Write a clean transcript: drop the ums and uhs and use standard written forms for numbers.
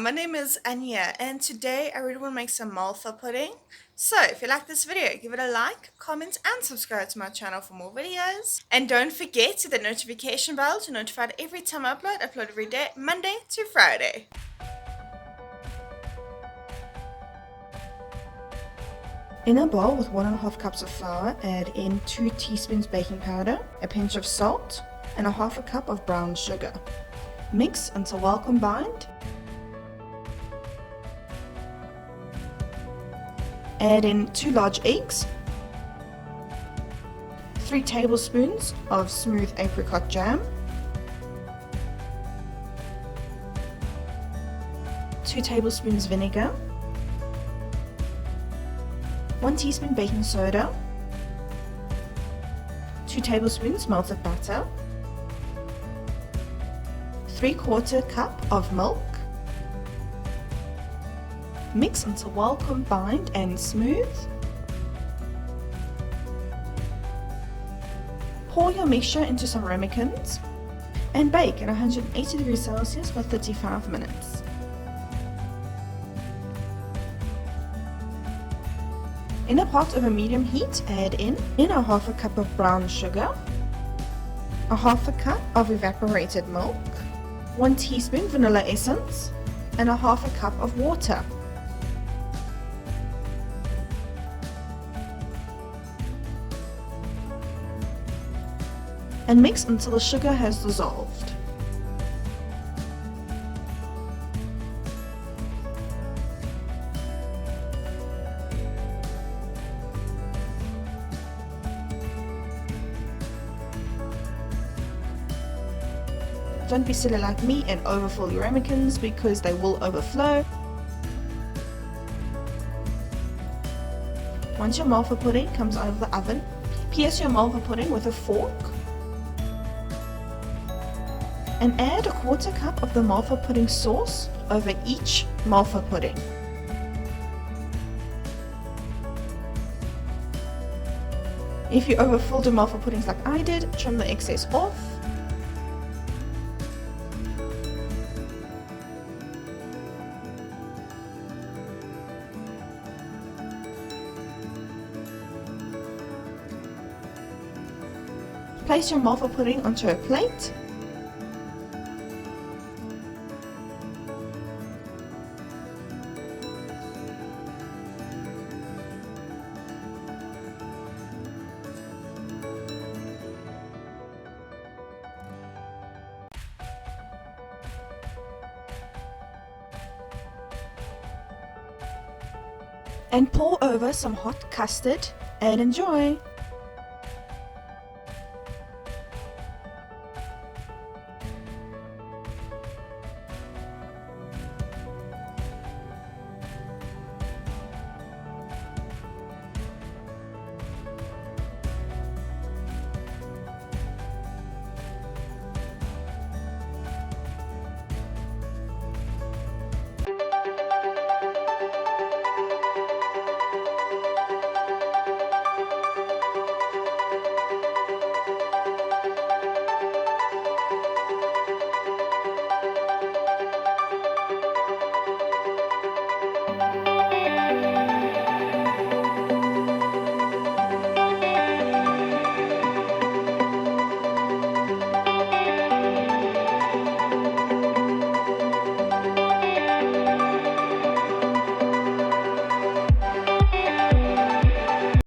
my name is Anya and today I really want to make some Malva pudding. So if you like this video, give it a like, comment and subscribe to my channel for more videos. And don't forget to hit the notification bell to notify every time I upload every day, Monday to Friday. In a bowl with 1.5 cups of flour, add in 2 teaspoons baking powder, a pinch of salt, and a half a cup of brown sugar. Mix until well combined. Add in 2 large eggs, 3 tablespoons of smooth apricot jam, 2 tablespoons vinegar, 1 teaspoon baking soda, 2 tablespoons melted butter, 3/4 cup of milk. Mix until well combined and smooth. Pour your mixture into some ramekins and bake at 180 degrees Celsius for 35 minutes. In a pot over medium heat, add in a half a cup of brown sugar, a half a cup of evaporated milk, 1 teaspoon vanilla essence, and a half a cup of water. And mix until the sugar has dissolved. Don't be silly like me and overfill your ramekins because they will overflow. Once your Malva pudding comes out of the oven, pierce your Malva pudding with a fork and add a 1/4 cup of the Malva pudding sauce over each Malva pudding. If you overfilled your Malva puddings like I did, trim the excess off. Place your Malva pudding onto a plate. And pour over some hot custard and enjoy!